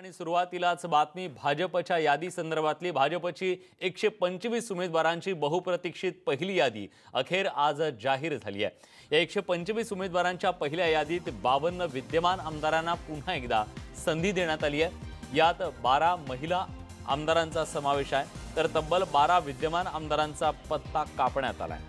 आणि सुरुवातीलाच बातमी भाजपच्या यादी संदर्भातली। भाजपची 125 उमेदवारांची बहुप्रतीक्षित पहिली यादी अखेर आज जाहीर झाली आहे। या 125 उमेदवारांच्या पहिल्या यादीत 52 विद्यमान आमदारांना पुन्हा एकदा संधी देण्यात आली आहे। यात 12 महिला आमदारांचा समावेश आहे, तर तब्बल 12 विद्यमान आमदारांचा पत्ता कापण्यात आलाय।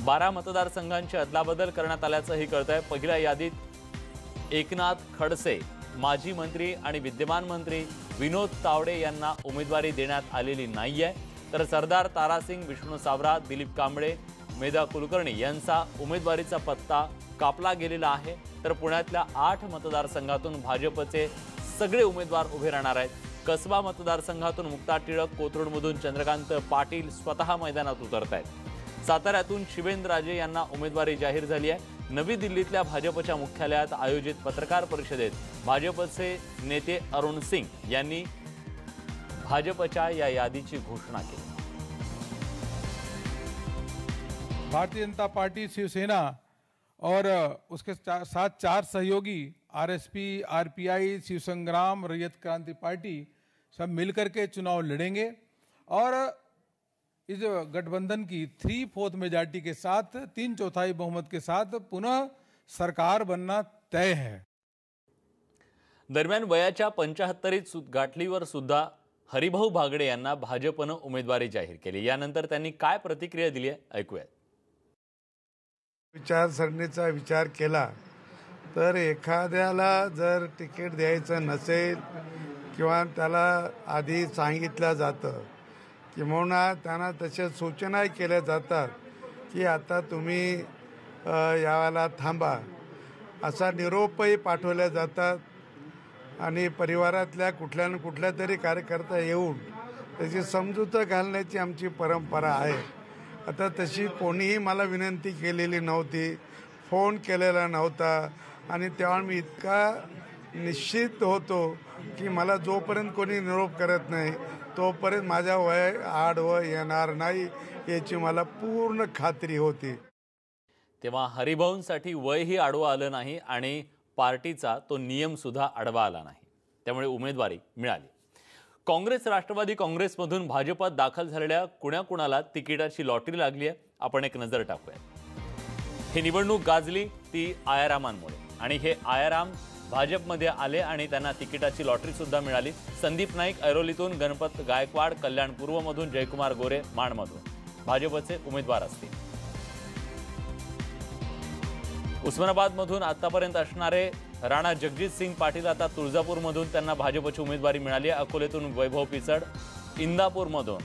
12 मतदारसंघांची अदलाबदल करण्यात आल्याचंही कळतंय। पहिल्या यादीत एकनाथ खडसे, माजी मंत्री आणि विद्यमान मंत्री विनोद तावडे यांना उमेदवारी देण्यात आलेली नाहीये, तर सरदार तारासिंग, विष्णू सावरा, दिलीप कांबळे, मेधा कुलकर्णी यांचा उमेदवारीचा पत्ता कापला गेलेला आहे। तर पुण्यातल्या 8 मतदारसंघातून भाजपचे सगळे उमेदवार उभे राहणार आहेत। कसबा मतदारसंघातून मुक्ता टिळक, कोथरूडमधून चंद्रकांत पाटील स्वतः मैदानात उतरत आहेत। साताऱ्यातून शिवेंद्रराजे यांना उमेदवारी जाहीर झाली आहे। नवी दिल्लीतल्या भाजपच्या मुख्यालयात आयोजित पत्रकार परिषदेत भाजपचे नेते अरुण सिंग यांनी भाजपच्या या यादीची घोषणा केली। भारतीय जनता पार्टी, शिवसेना और उसके साथ 4 सहयोगी आरएसपी, आरपीआई, शिव संग्राम, रैयत क्रांति पार्टी सब मिलकर के चुनाव लड़ेंगे और इस गठबंधन की 3/4 मेजॉरिटी के साथ 3/4 बहुमत के साथ पुनः सरकार बनना तय है। दरम्यान वयाच्या 75वीत गाठलीवर सुद्धा हरिभाऊ बागडे यांना भाजपनं उमेदवारी जाहीर केली। यानंतर त्यांनी काय प्रतिक्रिया दिली आहे ऐकूया। विचारसरणीचा विचार केला तर एखाद्याला जर तिकीट द्यायचं नसेल किंवा त्याला आधी सांगितलं जातं किंवा त्यांना तशा सूचना केल्या जातात की आता तुम्ही यावेळेला थांबा, असा निरोपही पाठवल्या जातात आणि परिवारातल्या कुठल्या न कुठल्या तरी कार्यकर्ता येऊन त्याची समजूत घालण्याची आमची परंपरा आहे। आता तशी कोणीही मला विनंती केलेली नव्हती, फोन केलेला नव्हता आणि तेव्हा मी इतका निश्चित होतो की मला जोपर्यंत कोणी निरोप करत नाही तोपर्यंत माझ्या वय आडवं येणार नाही याची मला पूर्ण खात्री होती। तेव्हा हरिभाऊंसाठी वयही आडवं आलं नाही आणि पार्टीचा तो नियम सुद्धा आडवा आला नाही, त्यामुळे उमेदवारी मिळाली। काँग्रेस, राष्ट्रवादी काँग्रेसमधून भाजपात दाखल झालेल्या कुणाकुणाला तिकिटाची लॉटरी लागली आहे, आपण एक नजर टाकूया। ही निवडणूक गाजली ती आयारामांमुळे आणि हे आयाराम भाजपमध्ये आले आणि त्यांना तिकिटाची लॉटरी सुद्धा मिळाली। संदीप नाईक ऐरोलीतून, गणपत गायकवाड कल्याण पूर्वमधून, जयकुमार गोरे माणमधून भाजपचे उमेदवार असतील। उस्मानाबादमधून आतापर्यंत असणारे राणा जगजित सिंग पाटील आता तुळजापूरमधून त्यांना भाजपची उमेदवारी मिळाली आहे। अकोलेतून वैभव पिचड, इंदापूरमधून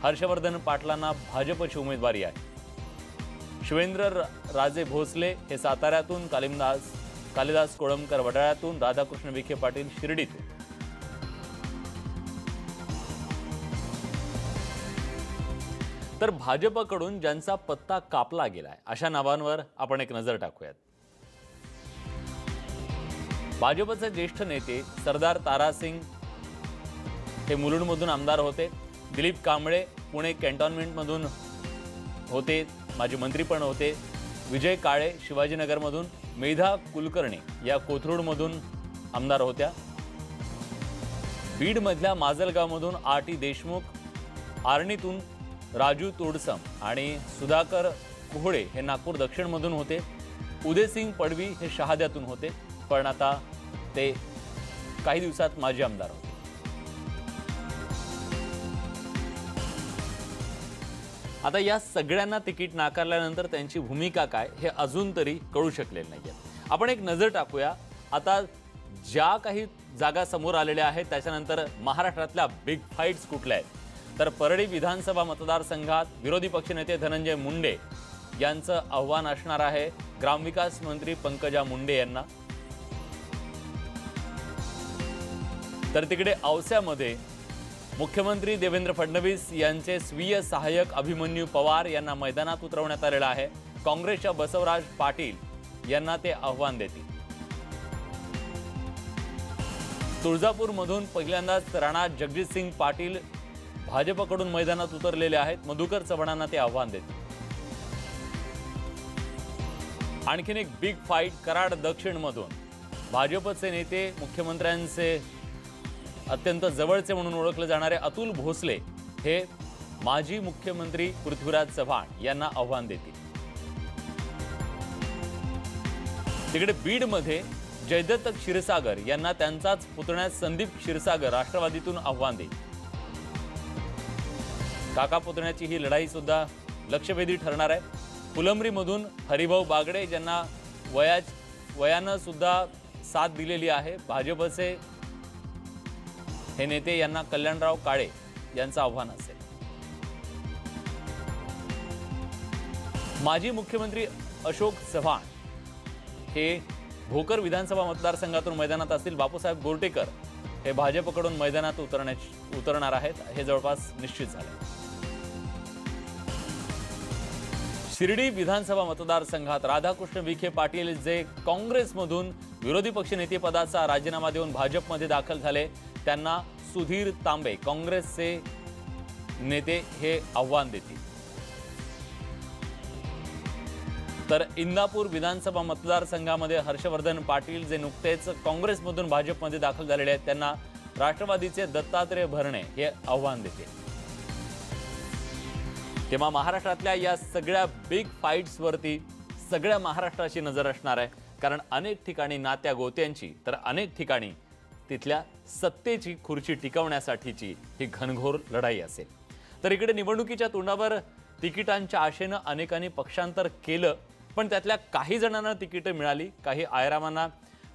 हर्षवर्धन पाटलांना भाजपची उमेदवारी आहे। शिवेंद्र राजे भोसले हे साताऱ्यातून, कालिदास कोळंबकर वडाळ्यातून, राधाकृष्ण विखे पाटील शिर्डीतून। तर भाजपकडून ज्यांचा पत्ता कापला गेलाय अशा नावांवर आपण एक नजर टाकूयात। भाजपचे ज्येष्ठ नेते सरदार तारासिंग हे मुलुंडमधून आमदार होते। दिलीप कांबळे पुणे कॅन्टॉन्मेंटमधून होते, माजी मंत्री पण होते। विजय काळे शिवाजीनगरमधून, मेधा कुलकर्णी या कोथरूडमधून आमदार होत्या। बीडमधल्या माजलगावमधून आर.टी. देशमुख, आर्णीतून राजू तोडसम आणि सुधाकर कोहळे हे नागपूर दक्षिणमधून होते। उदयसिंग पडवी हे शहाद्यातून होते, पण आता ते काही दिवसात माजी आमदार होते। आता या सगळ्यांना तिकीट नाकारल्यानंतर त्यांची भूमिका काय हे अजून तरी कळू शकलेलं नाहीये। आपण एक नजर टाकूया। आता ज्या काही जागा समोर आलेल्या आहेत त्याच्यानंतर महाराष्ट्रातल्या बिग फाईट्स कुठल्या आहेत, तर परळी विधानसभा मतदारसंघात विरोधी पक्षनेते धनंजय मुंडे यांचं आव्हान असणार आहे ग्रामविकास मंत्री पंकजा मुंडे यांना। तर तिकडे औस्यामध्ये मुख्यमंत्री देवेंद्र फडणवीस यांचे स्वीय सहाय्यक अभिमन्यू पवार यांना मैदानात उतरवण्यात आलेलं आहे। काँग्रेसच्या बसवराज पाटील यांना ते आव्हान देतील। तुळजापूरमधून पहिल्यांदाच राणा जगजित सिंग पाटील भाजपकडून मैदानात उतरलेले आहेत। मधुकर चव्हाणांना ते आव्हान देतील। आणखीन एक बिग फाईट कराड दक्षिणमधून भाजपचे नेते मुख्यमंत्र्यांचे अत्यंत जवळचे म्हणून ओळखले जाणारे अतुल भोसले हे माजी मुख्यमंत्री पृथ्वीराज चव्हाण यांना आव्हान देतील। तिकडे बीडमध्ये जयदत्त क्षीरसागर यांना त्यांचाच पुतण्या संदीप क्षीरसागर राष्ट्रवादीतून आव्हान देईल। काका पुतण्याची ही लढाई सुद्धा लक्षवेधी ठरणार आहे। फुलंब्रीमधून हरिभाऊ बागडे ज्यांना वयानं सुद्धा साथ दिलेली आहे भाजपचे हे नेते यांना कल्याणराव काळे यांचं आव्हान असेल। माजी मुख्यमंत्री अशोक चव्हाण हे भोकर विधानसभा मतदारसंघातून मैदानात असतील। बापूसाहेब गोरटेकर हे भाजपकडून मैदानात उतरणार आहेत हे जवळपास निश्चित झाले। शिर्डी विधानसभा मतदारसंघात राधाकृष्ण विखे पाटील जे काँग्रेसमधून विरोधी पक्षनेते पदाचा राजीनामा देऊन भाजपमध्ये दाखल झाले त्यांना सुधीर तांबे काँग्रेसचे नेते हे आव्हान देतील। तर इंदापूर विधानसभा मतदारसंघामध्ये हर्षवर्धन पाटील जे नुकतेच काँग्रेसमधून भाजपमध्ये दाखल झालेले आहेत त्यांना राष्ट्रवादीचे दत्तात्रय भरणे हे आव्हान देतील। तेव्हा महाराष्ट्रातल्या या सगळ्या बिग फाईट्सवरती सगळ्या महाराष्ट्राची नजर असणार आहे, कारण अनेक ठिकाणी नात्या गोत्यांची तर अनेक ठिकाणी तिथल्या सत्तेची खुर्ची टिकवण्यासाठीची ही घनघोर लढाई असेल। तर इकडे निवडणुकीच्या तोंडावर तिकिटांच्या आशेनं अनेकांनी पक्षांतर केलं, पण त्यातल्या काही जणांना तिकीटं मिळाली, काही आयरामांना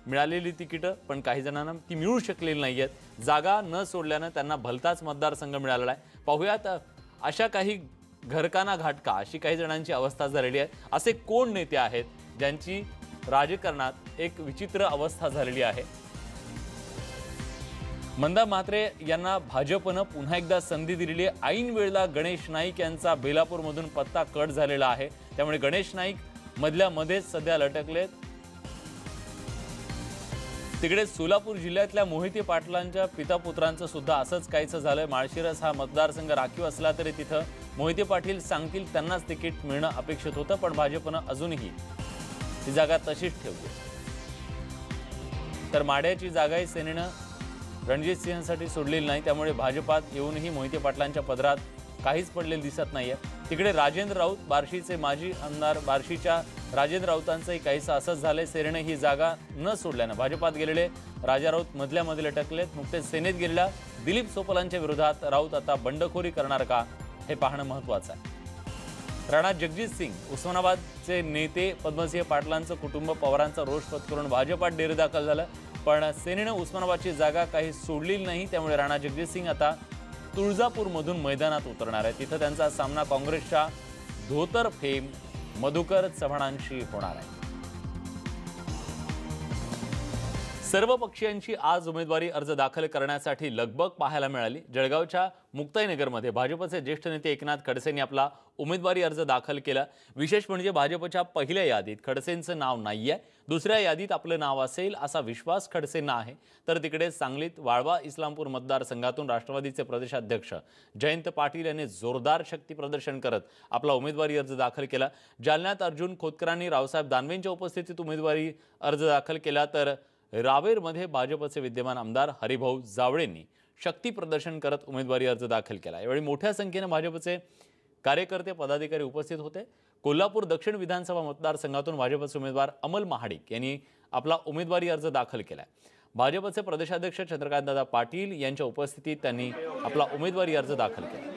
मिळालेली तिकीटं पण काही जणांना ती मिळू शकलेली नाहीयेत। जागा न सोडल्यानं त्यांना भलताच मतदारसंघ मिळालेला आहे। पाहूयात अशा काही घरकाना घाटका अशी काही जणांची अवस्था झालेली आहे। असे कोण नेते आहेत ज्यांची राजकारणात एक विचित्र अवस्था झालेली आहे? मंदा म्हात्रे यांना भाजपनं पुन्हा एकदा संधी दिलेली आहे। ऐन वेळेला गणेश नाईक यांचा बेलापूरमधून पत्ता कट झालेला आहे, त्यामुळे गणेश नाईक मधल्या मध्येच सध्या लटकलेत। तिकडे सोलापूर जिल्ह्यातल्या मोहिते पाटलांच्या पितापुत्रांचं सुद्धा असंच काहीचं झालंय। माळशिरस हा मतदारसंघ राखीव असला तरी तिथं मोहिते पाटील सांगतील त्यांनाच तिकीट मिळणं अपेक्षित होतं, पण भाजपनं अजूनही ती जागा तशीच ठेवली। तर माढ्याची जागाही सेनेनं रणजित सिंहसाठी सोडलेली नाही, त्यामुळे भाजपात येऊनही मोहिते पाटलांच्या पदरात काहीच पडलेलं दिसत नाहीये। तिकडे राजेंद्र राऊत बार्शीचे माजी आमदार बार्शीच्या राजेंद्र राऊतांचंही काहीसं असंच झालंय। सेनेने ही जागा न सोडल्यानं भाजपात गेलेले राजा राऊत मधल्या मध्ये लटकलेत। नुकतेच सेनेत गेलेल्या दिलीप सोपलांच्या विरोधात राऊत आता बंडखोरी करणार का हे पाहणं महत्त्वाचं आहे। राणा जगजित सिंग उस्मानाबादचे नेते पद्मसिंह पाटलांचं कुटुंब पवारांचा रोष पत्करून भाजपात डेरे दाखल झालं, पण सेनेनं उस्मानाबादची जागा काही सोडलेली नाही, त्यामुळे राणा जगजित सिंग आता तुळजापूरमधून मैदानात उतरणार आहे। तिथं त्यांचा सामना काँग्रेसच्या धोतर फेम मधुकर चव्हाणांशी होणार आहे। सर्व पक्षीयांची आज उमेदवारी अर्ज दाखल करण्यासाठी लगबग पाहायला मिळाली। जळगावच्या मुक्ताईनगरमध्ये भाजपचे ज्येष्ठ नेते एकनाथ खडसेंनी आपला उमेदवारी अर्ज दाखल केला। विशेष म्हणजे भाजपच्या पहिल्या यादीत खडसेंचं नाव नाहीये, दुसऱ्या यादीत आपलं नाव असेल असा विश्वास खडसेंना आहे। तर तिकडे सांगलीत वाळवा इस्लामपूर मतदारसंघातून राष्ट्रवादीचे प्रदेशाध्यक्ष जयंत पाटील यांनी जोरदार शक्ती प्रदर्शन करत आपला उमेदवारी अर्ज दाखल केला। जालन्यात अर्जुन खोतकरांनी रावसाहेब दानवेंच्या उपस्थितीत उमेदवारी अर्ज दाखल केला, तर रावेरमध्ये भाजपचे विद्यमान आमदार हरिभाऊ जावळेंनी शक्ती प्रदर्शन करत उमेदवारी अर्ज दाखल केला। यावेळी मोठ्या संख्येने भाजपचे कार्यकर्ते पदाधिकारी उपस्थित होते। कोल्हापूर दक्षिण विधानसभा मतदारसंघातून भाजपचे उमेदवार अमल महाडिक यांनी आपला उमेदवारी अर्ज दाखल केला। भाजपचे प्रदेशाध्यक्ष चंद्रकांतदादा पाटील यांच्या उपस्थितीत त्यांनी आपला उमेदवारी अर्ज दाखल केला।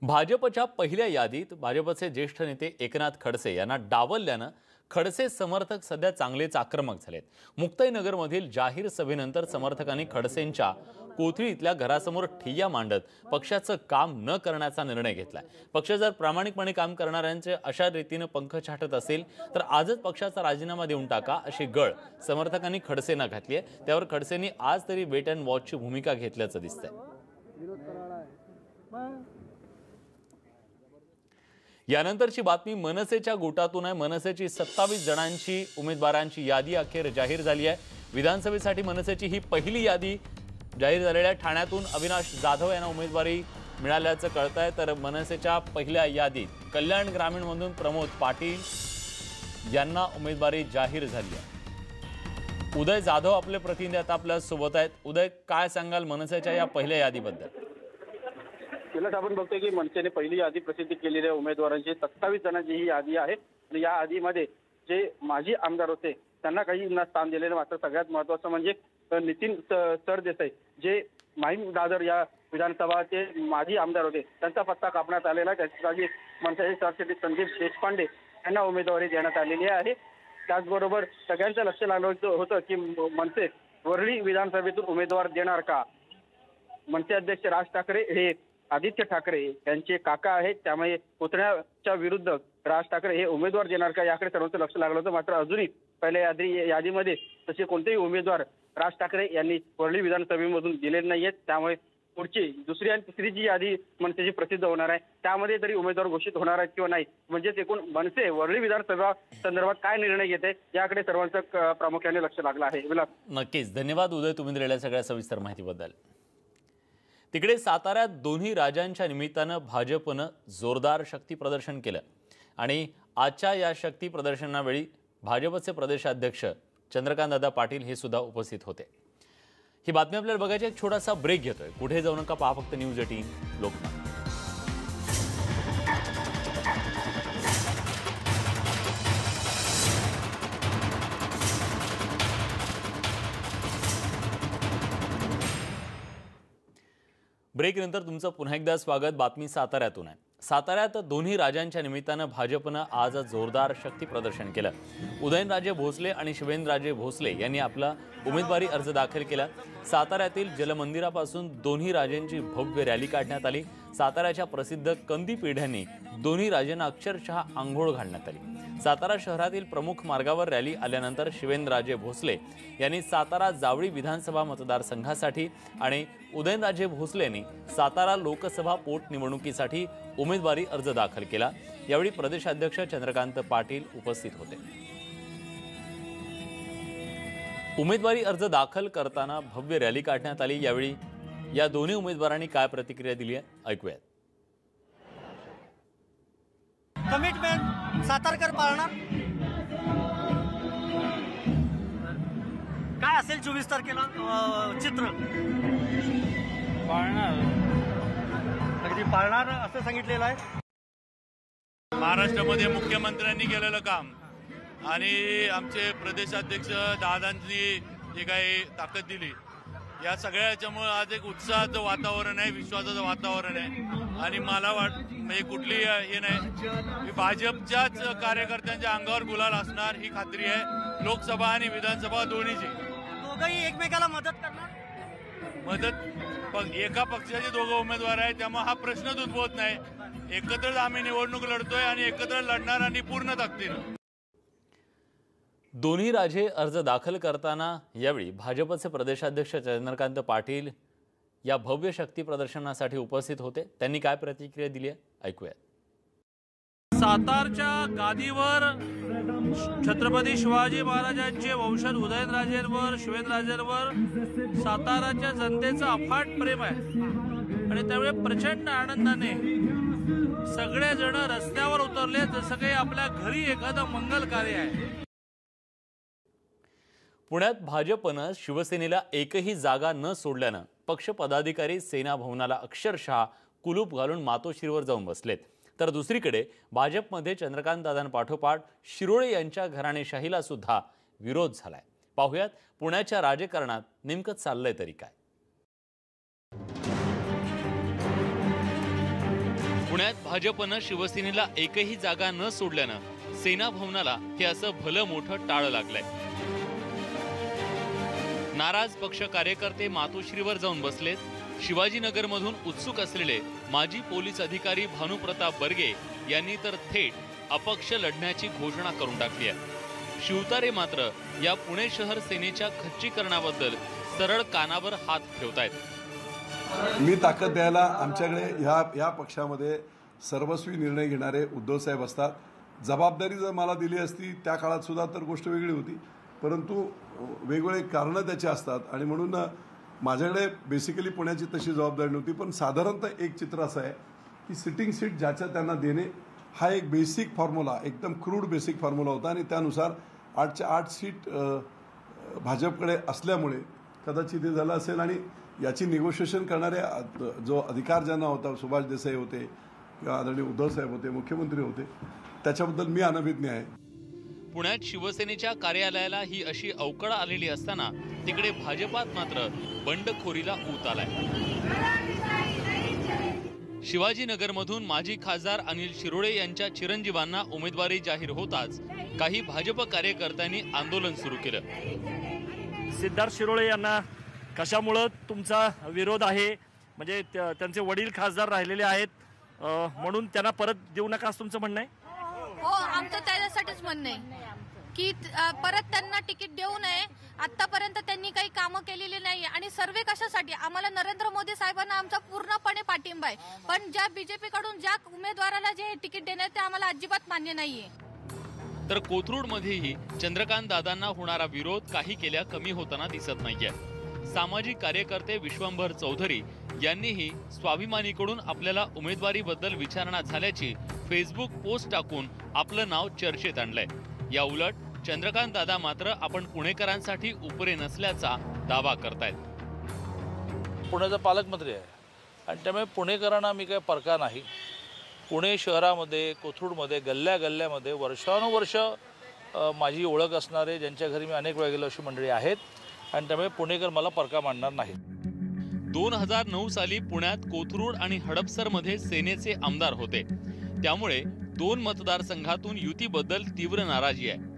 भाजपच्या पहिल्या यादीत भाजपचे ज्येष्ठ नेते एकनाथ खडसे यांना डावलल्यानं खडसे समर्थक सध्या चांगलेच आक्रमक झालेत। मुक्ताईनगरमधील जाहीर सभेनंतर समर्थकांनी खडसेंच्या कोथळीतल्या घरासमोर ठिय्या मांडत पक्षाचं काम न करण्याचा निर्णय घेतलाय। पक्ष जर प्रामाणिकपणे काम करणाऱ्यांचे अशा रीतीने पंख छाटत असेल तर आजच पक्षाचा राजीनामा देऊन टाका अशी गळ समर्थकांनी खडसेंना घातली आहे। त्यावर खडसेंनी आज तरी वेट अँड वॉचची भूमिका घेतल्याचं दिसतंय। यानंतरची बातमी मनसेच्या गोटातून आहे। मनसेची 27 जणांची उमेदवारांची यादी अखेर जाहीर झाली आहे। विधानसभेसाठी मनसेची ही पहिली यादी जाहीर झालेली आहे। ठाण्यातून अविनाश जाधव यांना उमेदवारी मिळाल्याचं कळतंय, तर मनसेच्या पहिल्या यादीत कल्याण ग्रामीणमधून प्रमोद पाटील, यांना उमेदवारी जाहीर झाली आहे। उदय जाधव आपले प्रतिनिधी आता आपल्या सोबत आहेत। उदय, काय सांगाल मनसेच्या या पहिल्या यादीबद्दल? आपण बघतोय की मनसेने पहिली यादी प्रसिद्ध केलेली आहे उमेदवारांची। 27 जणांची ही यादी आहे। या यादीमध्ये जे माजी आमदार होते त्यांना काही स्थान दिलेलं, मात्र सगळ्यात महत्त्वाचं म्हणजे नितीन सरदेसाई जे माहीम दादर या विधानसभाचे माजी आमदार होते त्यांचा पत्ता कापण्यात आलेला। त्याच्या जागी मनसेचे सरचिटणीस संदीप देशपांडे यांना उमेदवारी देण्यात आलेली आहे। त्याचबरोबर सगळ्यांचं लक्ष लागलं होतं की मनसे वरळी विधानसभेतून उमेदवार देणार का। मनसे अध्यक्ष राज ठाकरे हे आदित्य ठाकरे यांचे काका आहेत, त्यामुळे पुतण्याच्या विरुद्ध राज ठाकरे हे उमेदवार देणार का याकडे सर्वांचं लक्ष लागलं होतं। मात्र अजूनही पहिल्या यादीमध्ये तसे कोणतेही उमेदवार राज ठाकरे यांनी वरळी विधानसभेमधून दिलेले नाहीयेत। त्यामुळे पुढची दुसरी आणि तिसरी जी यादी मनसेची प्रसिद्ध होणार आहे त्यामध्ये तरी उमेदवार घोषित होणार आहेत किंवा नाही, म्हणजेच एकूण मनसे वरळी विधानसभा संदर्भात काय निर्णय घेते याकडे सर्वांचं प्रामुख्याने लक्ष लागलं आहे। नक्कीच, धन्यवाद उदय, तुम्ही दिलेल्या सगळ्या सविस्तर माहितीबद्दल। तिकडे साताऱ्यात दोन्ही राजांच्या निमित्तानं भाजपनं जोरदार शक्ती प्रदर्शन केलं आणि आजच्या या शक्ती प्रदर्शनावेळी भाजपचे प्रदेशाध्यक्ष चंद्रकांतदादा पाटील हे सुद्धा उपस्थित होते। ही बातमी आपल्याला बघायची, एक छोटासा ब्रेक घेतोय, कुठे जाऊ नका, पहा फक्त न्यूज 18 लोकमत। ब्रेक नंतर तुमचं पुन्हा एकदा स्वागत। बातमी साताऱ्यातून आहे। साताऱ्यात दोन्ही राजांच्या निमित्तानं भाजपनं आज जोरदार शक्ती प्रदर्शन केलं। उदयनराजे भोसले आणि शिवेंद्रराजे भोसले यांनी आपला उमेदवारी अर्ज दाखल केला। साताऱ्यातील जलमंदिरापासून दोन्ही राजांची भव्य रॅली काढण्यात आली। साताऱ्याच्या प्रसिद्ध कंदी पेढ्यांनी दोन्ही राजांना अक्षरशः आंघोळ घालण्यात आली। सातारा शहरातील प्रमुख मार्गावर रॅली आल्यानंतर शिवेंद्रराजे भोसले यांनी सातारा जावळी विधानसभा मतदारसंघासाठी आणि उदयनराजे भोसले यांनी सातारा लोकसभा पोटनिवडणुकीसाठी उमेदवारी अर्ज दाखल केला। यावेळी प्रदेशाध्यक्ष चंद्रकांत पाटील उपस्थित होते। उमेदवारी अर्ज दाखल करताना भव्य रॅली काढण्यात आली। यावेळी या दोन्ही उमेदवारांनी काय प्रतिक्रिया दिली आहे ऐकूयात। कमिटमेंट सातारकर पाळणार काय असेल 24 तारखेला चित्र पाळणार, अगदी पाळणार असं सांगितलेलं आहे। महाराष्ट्रामध्ये मुख्यमंत्र्यांनी केलेलं काम आणि आमचे प्रदेशाध्यक्ष दादांनी जे काही ताकद दिली या सगळ्या याच्यामुळे आज एक उत्साहाचं वातावरण आहे, विश्वासाचं वातावरण आहे आणि मला म्हणजे कुठली हे नाही, भाजपच्याच कार्यकर्त्यांच्या अंगावर गुलाल असणार ही खात्री आहे। लोकसभा आणि विधानसभा दोन्हीची दोघंही एकमेकाला मदत करणार। मदत एका पक्षाचे दोघं उमेदवार आहेत त्यामुळे हा प्रश्नच उद्भवत नाही। एकत्रच आम्ही निवडणूक लढतोय आणि एकत्र लढणार आणि पूर्ण ताकदीनं। दोन्ही राजे अर्ज दाखल करताना यावेळी भाजपचे प्रदेशाध्यक्ष चंद्रकांत पाटील या भव्य शक्ती प्रदर्शनासाठी उपस्थित होते। त्यांनी काय प्रतिक्रिया दिली आहे ऐकूयात। सातारच्या गादीवर छत्रपती शिवाजी महाराजांचे वंशज उदयनराजेंवर शिवेंद्रराजेंवर साताराच्या जनतेचं अफाट प्रेम आहे आणि त्यामुळे प्रचंड आनंदाने सगळेजण रस्त्यावर उतरले जसं काही आपल्या घरी एखादं मंगल कार्य आहे। पुण्यात भाजपनं शिवसेनेला एकही जागा न सोडल्यानं पक्ष पदाधिकारी सेना भवनाला अक्षरशः कुलूप घालून मातोश्रीवर जाऊन बसलेत। तर दुसरीकडे भाजपमध्ये चंद्रकांतदादांपाठोपाठ शिरोळे यांच्या घराणेशाहीला सुद्धा विरोध झालाय। पाहुयात पुण्याच्या राजकारणात नेमकं चाललंय तरी काय। पुण्यात भाजपनं शिवसेनेला एकही जागा न सोडल्यानं सेना भवनाला हे असं भलं मोठं टाळं लागलंय। नाराज पक्ष कार्यकर्ते मातोश्रीवर जाऊन बसलेत। शिवाजीनगरमधून उत्सुक असलेले माजी पोलीस अधिकारी भानुप्रताप बर्गे यांनी तर थेट अपक्ष लढण्याची घोषणा करून टाकली आहे। शिवतारे मात्र या पुणे शहर सेनेच्या खच्चीकरणाबद्दल सरळ कानावर हात ठेवतायत। मी ताकद द्यायला आमच्याकडे या पक्षामध्ये सर्वस्वी निर्णय घेणारे उद्धवसाहेब असतात। जबाबदारी जर मला दिली असती त्या काळात सुद्धा तर गोष्ट वेगळी होती, परंतु वेगवेगळे कारणं त्याचे असतात आणि म्हणून माझ्याकडे बेसिकली पुण्याची तशी जबाबदारी नव्हती। पण साधारणतः एक चित्र असं आहे की सिटिंग सीट ज्याच्या त्यांना देणे हा एक बेसिक फॉर्म्युला, एकदम क्रूड बेसिक फॉर्म्युला होता आणि त्यानुसार 8च्या 8 सीट भाजपकडे असल्यामुळे कदाचित हे झालं असेल. आणि याची निगोशिएशन करणारे जो अधिकार ज्यांना होता, सुभाष देसाई होते किंवा आदरणीय उद्धव साहेब होते, मुख्यमंत्री होते, त्याच्याबद्दल मी अनभिज्ञ आहे. पुण्यात शिवसेनेच्या कार्यालयाला ही अशी अवकळ आलेली असताना तिकडे भाजपात मात्र बंडखोरीला ऊत आलाय. शिवाजीनगरमधून माजी खासदार अनिल शिरोळे यांच्या चिरंजीवांना उमेदवारी जाहीर होताच काही भाजप कार्यकर्त्यांनी आंदोलन सुरू केलं. सिद्धार्थ शिरोळे यांना कशामुळं तुमचा विरोध आहे? म्हणजे त्यांचे वडील खासदार राहिलेले आहेत म्हणून त्यांना परत देऊ नका असं तुमचं म्हणणं आहे? हो, आमचं त्याच्यासाठीच म्हणणं आहे की परत त्यांना तिकीट देऊ नये. आतापर्यंत त्यांनी काही कामं केलेली नाही आणि सर्वे कशासाठी? आम्हाला नरेंद्र मोदी साहेबांना आमचा पूर्णपणे पाठिंबा आहे, पण ज्या बीजेपी कडून ज्या उमेदवाराला जे तिकीट देण्यात ते आम्हाला अजिबात मान्य नाहीये. तर कोथरूडमध्येही चंद्रकांत दादांना होणारा विरोध काही केल्या कमी होताना दिसत नाहीये. सामाजिक कार्यकर्ते विश्वंभर चौधरी यांनीही स्वाभिमानीकडून आपल्याला उमेदवारीबद्दल विचारणा झाल्याची फेसबुक पोस्ट टाकून आपलं नाव चर्चेत आणलंय. या उलट चंद्रकांत दादा मात्र आपण पुणेकरांसाठी उपरे नसल्याचा दावा करतायत. पुण्याचा पालकमंत्री आहे आणि त्यामुळे पुणेकरांना मी काही परका नाही. पुणे शहरामध्ये, कोथरूडमध्ये, गल्ल्या गल्ल्यामध्ये वर्षानुवर्ष माझी ओळख असणारे, ज्यांच्या घरी मी अनेक वेळा गेलो अशी मंडळी आहेत आणि त्यामुळे पुणेकर मला परका मानणार नाहीत. 2009 साली पुण्यात कोथरूड आणि हडपसरमध्ये सेनेचे आमदार होते. त्यामुळे 2 मतदारसंघातून युतीबद्दल तीव्र नाराजी आहे.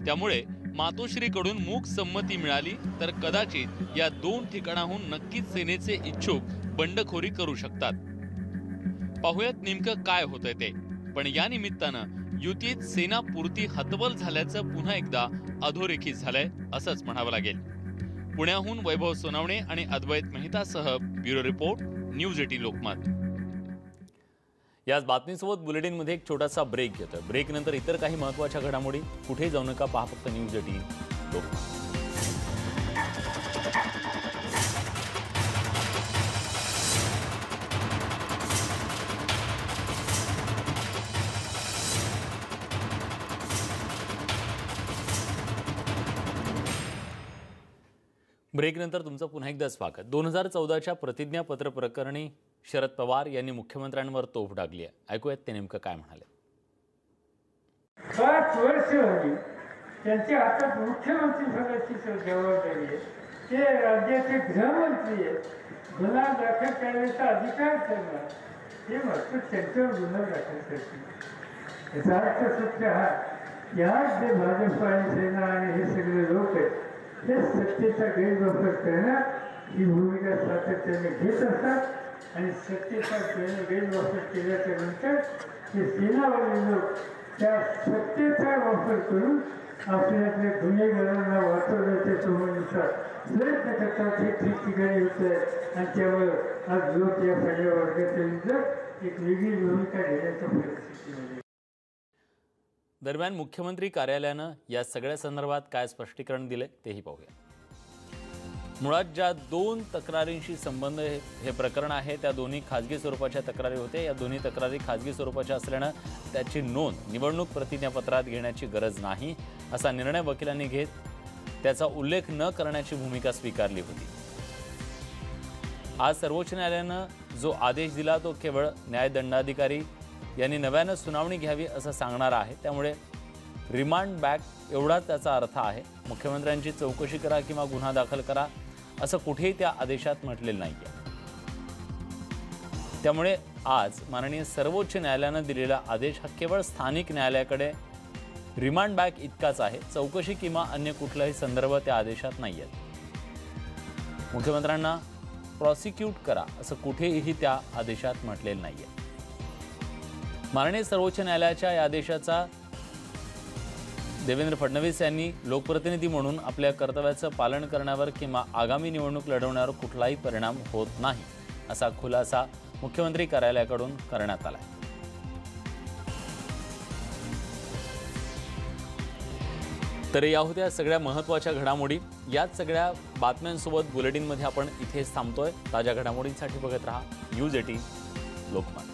त्यामुळे मातोश्रीकडून मूक संमती मिळाली तर कदाचित या 2 ठिकाणाहून नक्कीच सेनेचे इच्छुक बंडखोरी करू शकतात. पाहुयात नेमकं काय होतंय ते. पण या निमित्तानं युतीत सेना पुरती हतबल झाल्याचं पुन्हा एकदा अधोरेखित झालंय असंच म्हणावं लागेल. पुण्याहून वैभव सोनवणे आणि अद्वैत मेहतासह ब्युरो रिपोर्ट, न्यूज 18 लोकमत. याच बातमीसोबत बुलेटिनमध्ये एक छोटासा ब्रेक घेतोय. ब्रेक नंतर इतर काही महत्त्वाच्या घडामोडी. कुठे जाऊ नका, पहा फक्त न्यूज 18 लोकमत. ब्रेकनंतर तुमचं पुन्हा एकदा स्वागत. 2014च्या प्रतिज्ञापत्र प्रकरणी शरद पवार यांनी मुख्यमंत्र्यांवर तोफ डागली आहे. ऐकूयात ते नेमकं काय म्हणाले. 5 वर्ष झाली त्यांच्या हातात मुख्यमंत्री पदाची जबाबदारी आहे. ते राज्याचे गृहमंत्री आहेत. गुन्हा दाखल करण्याचा अधिकार त्यांना, ते मात्र त्यांच्यावर गुन्हा दाखल करतील. याचा अर्थ सुद्धा हा, याच जे भाजप आणि सेना आणि हे सगळे लोक आहेत हे सत्तेचा गैरवापर करणार ही भूमिका सातत्याने घेत असतात आणि सत्तेचा गैरवापर केल्याच्या नंतर हे सेनावाले लोक त्या सत्तेचा वापर करून आपल्यातल्या गुन्हेगारांना वाचवण्याच्या सोबतीचा प्रयत्न करतात. हे ठिकठिकाणी होत आहे आणि त्यामुळे आज लोक या सगळ्या वर्गाच्या विरुद्ध एक वेगळी भूमिका घेण्याच्या परिस्थितीमध्ये. दरम्यान मुख्यमंत्री कार्यालयानं या सगळ्या संदर्भात काय स्पष्टीकरण दिले तेही पाहूया. मुळात ज्या 2 तक्रारींशी संबंध हे प्रकरण आहे त्या दोन्ही खाजगी स्वरूपाच्या तक्रारी होते. या दोन्ही तक्रारी खाजगी स्वरूपाच्या असल्यानं त्याची नोंद निवडणूक प्रतिज्ञापत्रात घेण्याची गरज नाही असा निर्णय वकिलांनी घेत त्याचा उल्लेख न करण्याची भूमिका स्वीकारली होती. आज सर्वोच्च न्यायालयानं जो आदेश दिला तो केवळ न्यायदंडाधिकारी यांनी नव्यानं सुनावणी घ्यावी असं सांगणार आहे. त्यामुळे रिमांड बॅक एवढाच त्याचा अर्थ आहे. मुख्यमंत्र्यांची चौकशी करा किंवा गुन्हा दाखल करा असं कुठेही त्या आदेशात म्हटलेलं नाही आहे. त्यामुळे आज माननीय सर्वोच्च न्यायालयानं दिलेला आदेश हा केवळ स्थानिक न्यायालयाकडे रिमांड बॅक इतकाच आहे. चौकशी किंवा अन्य कुठलाही संदर्भ त्या आदेशात नाही आहेत. मुख्यमंत्र्यांना प्रॉसिक्यूट करा असं कुठेही त्या आदेशात म्हटलेलं नाही आहे. माननीय सर्वोच्च न्यायालयाच्या या आदेशाचा देवेंद्र फडणवीस यांनी लोकप्रतिनिधी म्हणून आपल्या कर्तव्याचं पालन करण्यावर किंवा आगामी निवडणूक लढवण्यावर कुठलाही परिणाम होत नाही असा खुलासा मुख्यमंत्री कार्यालयाकडून करण्यात आला. तर या होत्या सगळ्या महत्त्वाच्या घडामोडी. याच सगळ्या बातम्यांसोबत बुलेटिनमध्ये आपण इथेच थांबतोय. ताज्या घडामोडींसाठी बघत रहा न्यूज 18 लोकमत.